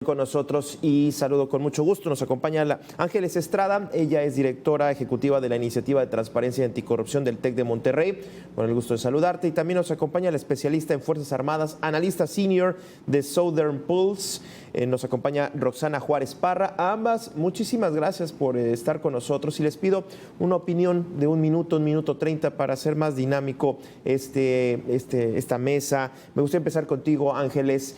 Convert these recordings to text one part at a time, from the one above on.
con nosotros y saludo con mucho gusto. Nos acompaña Ángeles Estrada, ella es directora ejecutiva de la Iniciativa de Transparencia y Anticorrupción del TEC de Monterrey. Con el gusto de saludarte. Y también nos acompaña la especialista en Fuerzas Armadas, analista senior de Southern Pulse. Nos acompaña Roxana Juárez Parra. A ambas, muchísimas gracias por estar con nosotros y les pido una opinión de un minuto 30 para hacer más dinámico esta mesa. Me gustaría empezar contigo, Ángeles.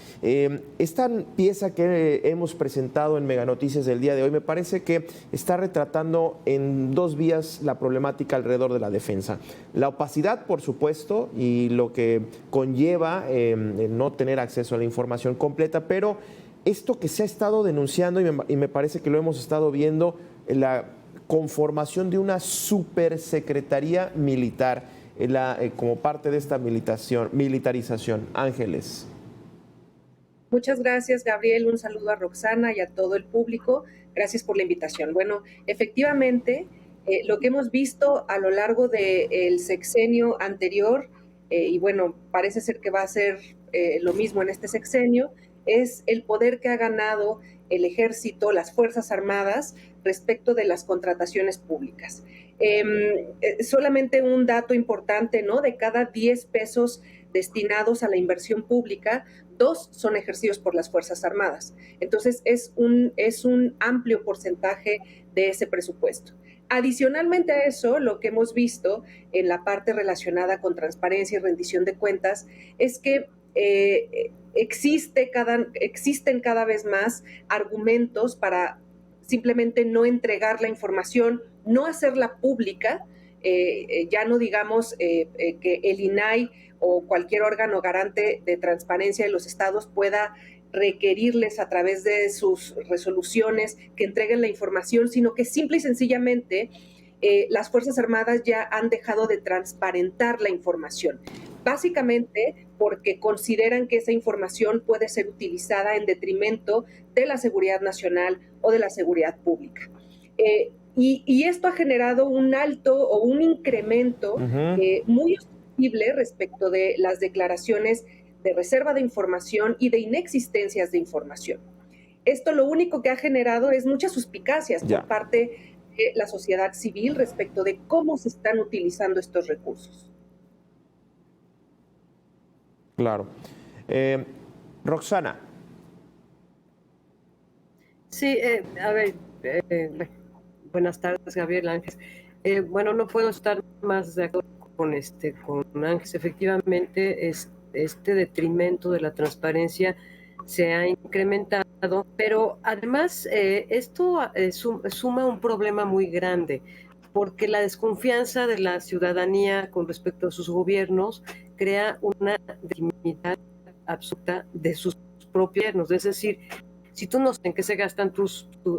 Esta pieza que hemos presentado en Mega Noticias del día de hoy me parece que está retratando en dos vías la problemática alrededor de la defensa. La opacidad, por supuesto, y lo que conlleva el no tener acceso a la información completa, pero esto que se ha estado denunciando y me parece que lo hemos estado viendo, la conformación de una supersecretaría militar como parte de esta militarización. Ángeles. Muchas gracias, Gabriel. Un saludo a Roxana y a todo el público. Gracias por la invitación. Bueno, efectivamente, lo que hemos visto a lo largo del sexenio anterior, y bueno, parece ser que va a ser lo mismo en este sexenio, es el poder que ha ganado el Ejército, las Fuerzas Armadas, respecto de las contrataciones públicas. Solamente un dato importante, ¿no? De cada 10 pesos destinados a la inversión pública, 2 son ejercidos por las Fuerzas Armadas. Entonces, es un amplio porcentaje de ese presupuesto. Adicionalmente a eso, lo que hemos visto en la parte relacionada con transparencia y rendición de cuentas es que existen cada vez más argumentos para simplemente no entregar la información, no hacerla pública, ya no digamos que el INAI o cualquier órgano garante de transparencia de los estados pueda requerirles a través de sus resoluciones que entreguen la información, sino que simple y sencillamente las Fuerzas Armadas ya han dejado de transparentar la información, básicamente porque consideran que esa información puede ser utilizada en detrimento de la seguridad nacional o de la seguridad pública. Y esto ha generado un alto o un incremento muy sensible respecto de las declaraciones de reserva de información y de inexistencias de información. Esto lo único que ha generado es muchas suspicacias por parte de la sociedad civil respecto de cómo se están utilizando estos recursos. Claro. Roxana. Sí, a ver, buenas tardes, Gabriel Ángeles. Bueno, no puedo estar más de acuerdo con Ángeles. Efectivamente, este detrimento de la transparencia se ha incrementado, pero además esto suma un problema muy grande, porque la desconfianza de la ciudadanía con respecto a sus gobiernos crea una legitimidad absoluta de sus propios gobiernos. Es decir, si tú no sabes en qué se gastan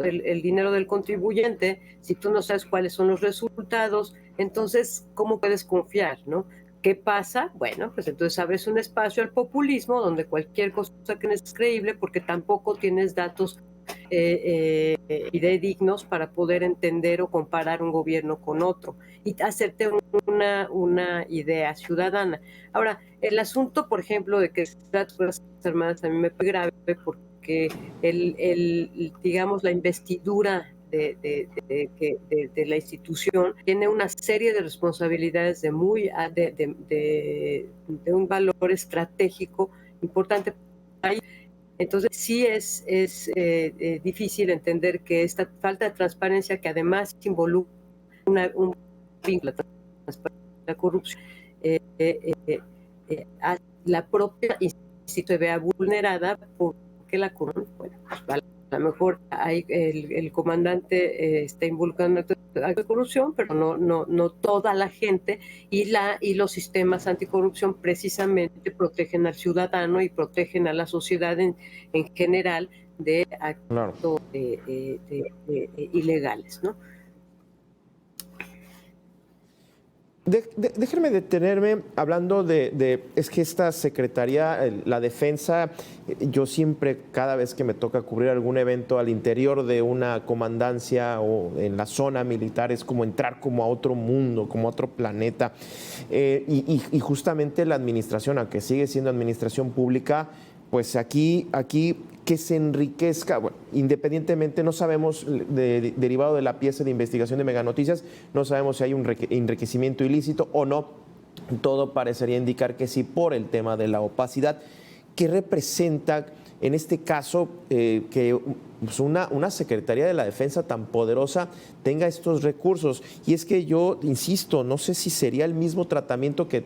el dinero del contribuyente, si tú no sabes cuáles son los resultados, entonces, ¿cómo puedes confiar, no? ¿Qué pasa? Bueno, pues entonces abres un espacio al populismo donde cualquier cosa que no es creíble porque tampoco tienes datos fidedignos para poder entender o comparar un gobierno con otro y hacerte una idea ciudadana. Ahora, el asunto, por ejemplo, de que las Fuerzas Armadas a mí me parece grave porque digamos, la investidura de la institución tiene una serie de responsabilidades de un valor estratégico importante. Entonces sí es difícil entender que esta falta de transparencia, que además involucra un vínculo a la corrupción, la propia institución se vea vulnerada porque la corrupción, bueno, pues, a lo mejor el comandante está involucrado en actos de corrupción, pero no toda la gente, y los sistemas anticorrupción precisamente protegen al ciudadano y protegen a la sociedad en general de actos ilegales, ¿no? Déjenme detenerme hablando es que esta secretaría, la defensa, yo siempre, cada vez que me toca cubrir algún evento al interior de una comandancia o en la zona militar, es como entrar como a otro mundo, como a otro planeta. Y justamente la administración, aunque sigue siendo administración pública, pues aquí que se enriquezca, bueno, independientemente, no sabemos, derivado de la pieza de investigación de Mega Noticias, no sabemos si hay un enriquecimiento ilícito o no. Todo parecería indicar que sí, por el tema de la opacidad. ¿Qué representa en este caso que pues una Secretaría de la Defensa tan poderosa tenga estos recursos? Y es que yo insisto, no sé si sería el mismo tratamiento que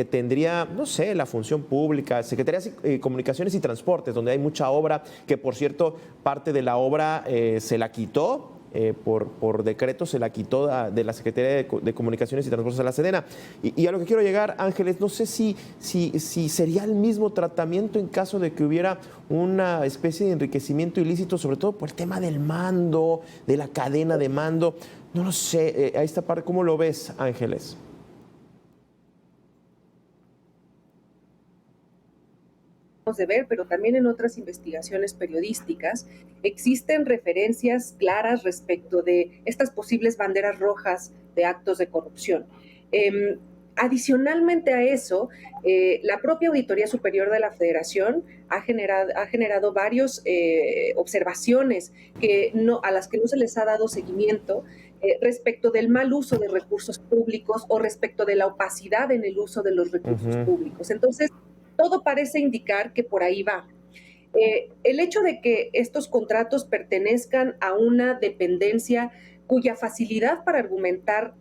tendría, no sé, la función pública, Secretaría de Comunicaciones y Transportes, donde hay mucha obra, que por cierto, parte de la obra se la quitó. Por decreto se la quitó de la Secretaría de Comunicaciones y Transportes a la Sedena. Y a lo que quiero llegar, Ángeles, no sé si sería el mismo tratamiento en caso de que hubiera una especie de enriquecimiento ilícito, sobre todo por el tema del mando, de la cadena de mando. No lo sé, a esta parte, ¿cómo lo ves, Ángeles? De ver, pero también en otras investigaciones periodísticas existen referencias claras respecto de estas posibles banderas rojas de actos de corrupción. Adicionalmente a eso, la propia Auditoría Superior de la Federación ha generado varias observaciones a las que no se les ha dado seguimiento respecto del mal uso de recursos públicos o respecto de la opacidad en el uso de los recursos públicos. Entonces, todo parece indicar que por ahí va. El hecho de que estos contratos pertenezcan a una dependencia cuya facilidad para argumentar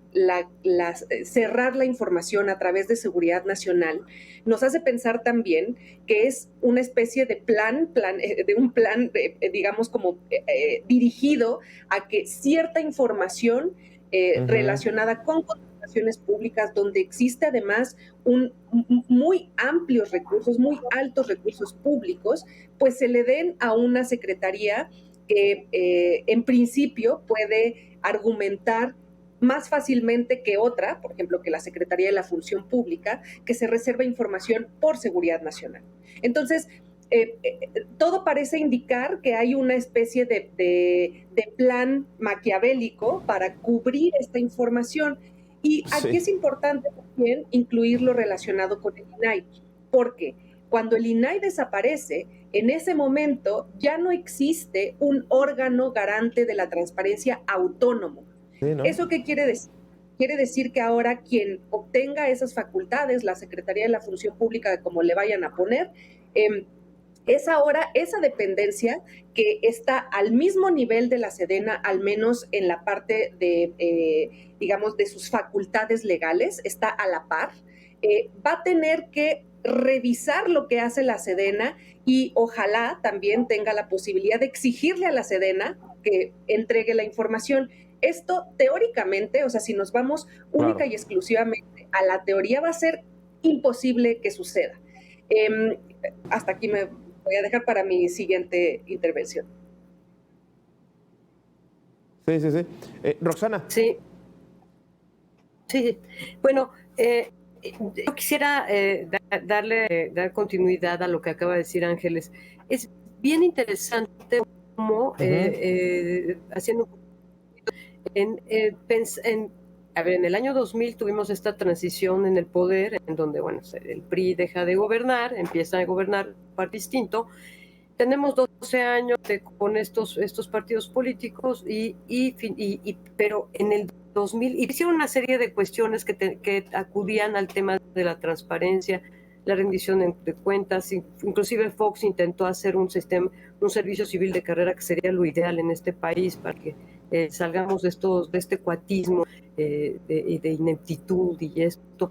cerrar la información a través de seguridad nacional nos hace pensar también que es una especie de un plan, digamos, como dirigido a que cierta información relacionada con contrataciones públicas, donde existe además muy amplios recursos, muy altos recursos públicos, pues se le den a una secretaría que en principio puede argumentar más fácilmente que otra, por ejemplo, que la Secretaría de la Función Pública, que se reserva información por seguridad nacional. Entonces, todo parece indicar que hay una especie de plan maquiavélico para cubrir esta información. Y aquí es importante también incluir lo relacionado con el INAI, porque cuando el INAI desaparece, en ese momento ya no existe un órgano garante de la transparencia autónomo. Sí, ¿no? ¿Eso qué quiere decir? Quiere decir que ahora quien obtenga esas facultades, la Secretaría de la Función Pública, como le vayan a poner, es ahora esa dependencia que está al mismo nivel de la Sedena, al menos en la parte de, digamos, de sus facultades legales, está a la par, va a tener que revisar lo que hace la Sedena y ojalá también tenga la posibilidad de exigirle a la Sedena que entregue la información. Esto teóricamente, o sea, si nos vamos única y exclusivamente a la teoría, va a ser imposible que suceda. Hasta aquí me voy a dejar para mi siguiente intervención. Sí. Roxana. Sí. Bueno, yo quisiera dar continuidad a lo que acaba de decir Ángeles. Es bien interesante cómo, haciendo en el año 2000 tuvimos esta transición en el poder, en donde, bueno, el PRI deja de gobernar, empieza a gobernar un partido distinto. Tenemos 12 años con estos partidos políticos, pero en el 2000 hicieron una serie de cuestiones que acudían al tema de la transparencia, la rendición de cuentas. Inclusive Fox intentó hacer un servicio civil de carrera, que sería lo ideal en este país para que salgamos de este cuatismo de ineptitud y esto.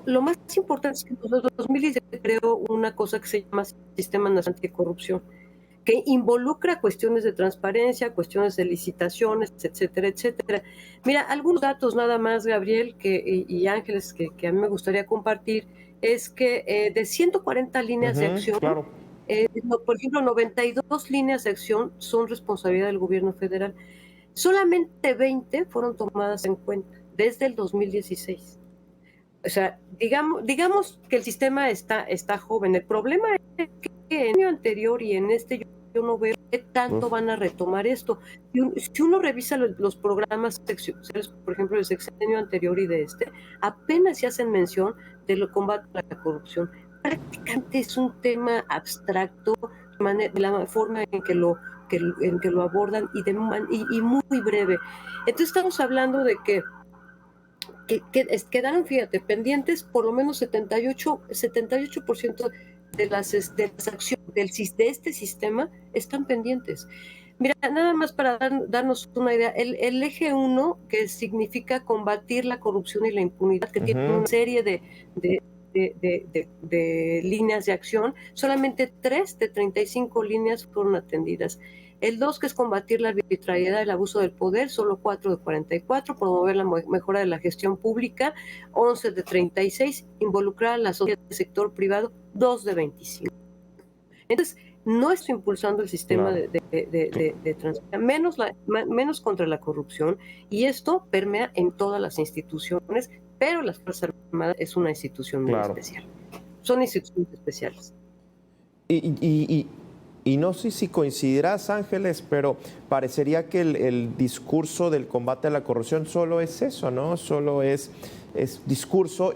Lo más importante es que en 2010 se creó una cosa que se llama Sistema Nacional Anticorrupción, que involucra cuestiones de transparencia, cuestiones de licitaciones, etcétera, etcétera. Mira, algunos datos nada más, Gabriel y Ángeles, que a mí me gustaría compartir, es que de 140 líneas de acción, claro. Por ejemplo, 92 líneas de acción son responsabilidad del gobierno federal. Solamente 20 fueron tomadas en cuenta desde el 2016. O sea, digamos que el sistema está joven. El problema es que en el año anterior y en este yo no veo qué tanto van a retomar esto. Si uno revisa los programas seccionales, por ejemplo, del sexenio anterior y de este, apenas se hacen mención del combate a la corrupción. Prácticamente es un tema abstracto, de la forma en que lo abordan y muy breve. Entonces estamos hablando de que quedaron, fíjate, pendientes por lo menos 78% de las acciones de este sistema están pendientes. Mira, nada más para darnos una idea, el eje 1, que significa combatir la corrupción y la impunidad, que tiene una serie de líneas de acción, solamente 3 de 35 líneas fueron atendidas. El 2, que es combatir la arbitrariedad y el abuso del poder, solo 4 de 44, promover la mejora de la gestión pública, 11 de 36, involucrar a la sociedad del sector privado, 2 de 25. Entonces, no estoy impulsando el sistema de transparencia, menos contra la corrupción, y esto permea en todas las instituciones, pero las Fuerzas Armadas es una institución muy especial. Son instituciones especiales. Y no sé si coincidirás, Ángeles, pero parecería que el discurso del combate a la corrupción solo es eso, ¿no? Solo es discurso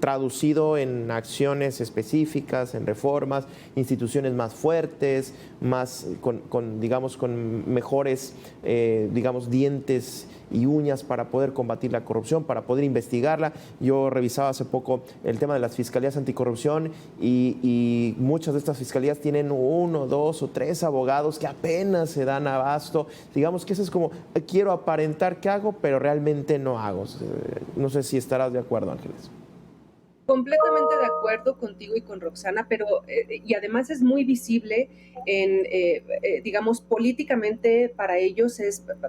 traducido en acciones específicas, en reformas, instituciones más fuertes, más con mejores, dientes y uñas para poder combatir la corrupción, para poder investigarla. Yo revisaba hace poco el tema de las fiscalías anticorrupción y muchas de estas fiscalías tienen 1, 2 o 3 abogados que apenas se dan abasto. Digamos que eso es como, quiero aparentar que hago, pero realmente no hago. No sé si estarás de acuerdo, Ángeles. Completamente de acuerdo contigo y con Roxana, pero y además es muy visible digamos, políticamente para ellos,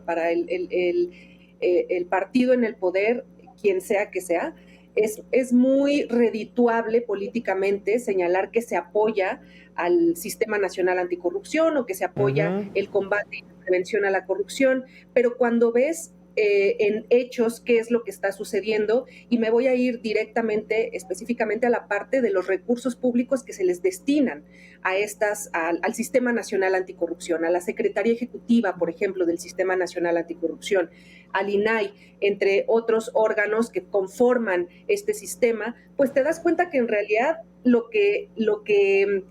para el partido en el poder, quien sea que sea, es muy redituable políticamente señalar que se apoya al Sistema Nacional Anticorrupción o que se apoya el combate y la prevención a la corrupción, pero cuando ves en hechos qué es lo que está sucediendo, y me voy a ir directamente, específicamente a la parte de los recursos públicos que se les destinan al Sistema Nacional Anticorrupción, a la Secretaría Ejecutiva, por ejemplo, del Sistema Nacional Anticorrupción, al INAI, entre otros órganos que conforman este sistema, pues te das cuenta que en realidad lo que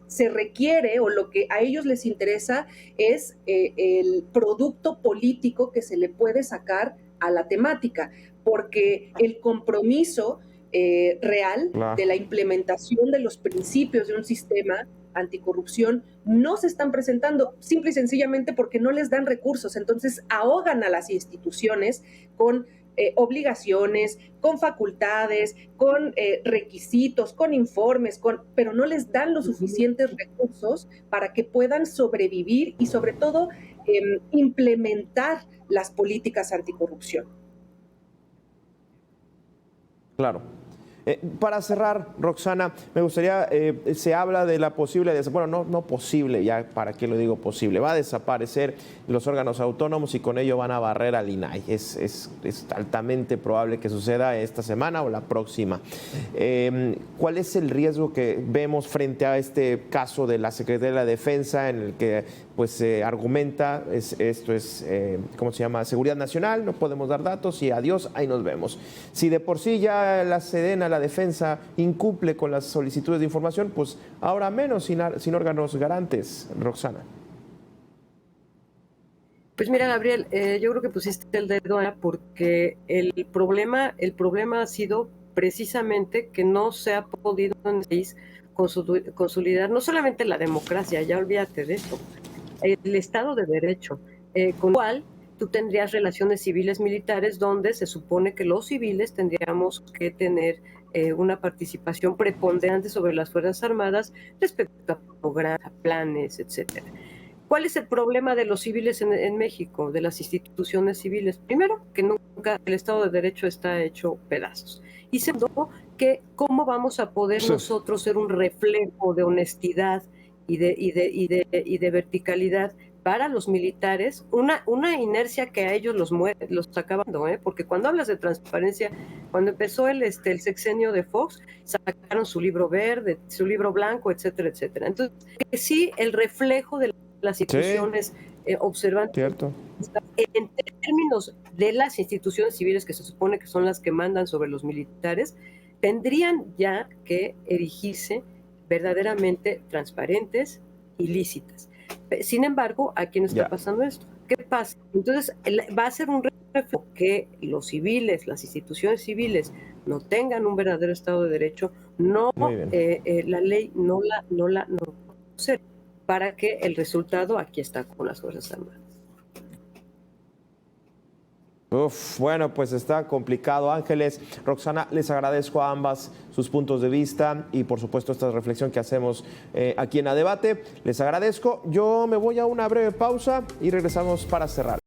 se requiere o lo que a ellos les interesa es el producto político que se le puede sacar a la temática, porque el compromiso real de la implementación de los principios de un sistema anticorrupción no se están presentando, simple y sencillamente porque no les dan recursos. Entonces ahogan a las instituciones con obligaciones, con facultades, con requisitos, con informes, pero no les dan los suficientes recursos para que puedan sobrevivir y sobre todo implementar las políticas anticorrupción. Claro. Para cerrar, Roxana, me gustaría, se habla de la posible, bueno, no posible, ya para qué lo digo posible, va a desaparecer los órganos autónomos y con ello van a barrer al INAI. Es altamente probable que suceda esta semana o la próxima. ¿Cuál es el riesgo que vemos frente a este caso de la Secretaría de la Defensa en el que pues se argumenta, esto es, ¿cómo se llama? Seguridad nacional, no podemos dar datos y adiós, ahí nos vemos. Si de por sí ya la Sedena, la Defensa, incumple con las solicitudes de información, pues ahora menos sin órganos garantes, Roxana. Pues mira, Gabriel, yo creo que pusiste el dedo porque el problema ha sido precisamente que no se ha podido en el país consolidar no solamente la democracia, ya olvídate de eso, el Estado de Derecho, con lo cual tú tendrías relaciones civiles militares donde se supone que los civiles tendríamos que tener una participación preponderante sobre las Fuerzas Armadas respecto a programas, planes, etcétera. ¿Cuál es el problema de los civiles en México, de las instituciones civiles? Primero, que nunca el Estado de Derecho está hecho pedazos. Y segundo, que cómo vamos a poder nosotros ser un reflejo de honestidad y de verticalidad para los militares, una inercia que a ellos los está acabando, porque cuando hablas de transparencia, cuando empezó el sexenio de Fox, sacaron su libro verde, su libro blanco, etcétera, etcétera. Entonces, que sí, el reflejo de las instituciones observantes, cierto, en términos de las instituciones civiles que se supone que son las que mandan sobre los militares, tendrían ya que erigirse verdaderamente transparentes, ilícitas. Sin embargo, ¿a quién está pasando esto? ¿Qué pasa? Entonces, va a ser un reflejo que los civiles, las instituciones civiles, no tengan un verdadero Estado de Derecho, no la ley no para que el resultado aquí está con las Fuerzas Armadas. Bueno, pues está complicado. Ángeles, Roxana, les agradezco a ambas sus puntos de vista y por supuesto esta reflexión que hacemos aquí en A Debate. Les agradezco. Yo me voy a una breve pausa y regresamos para cerrar.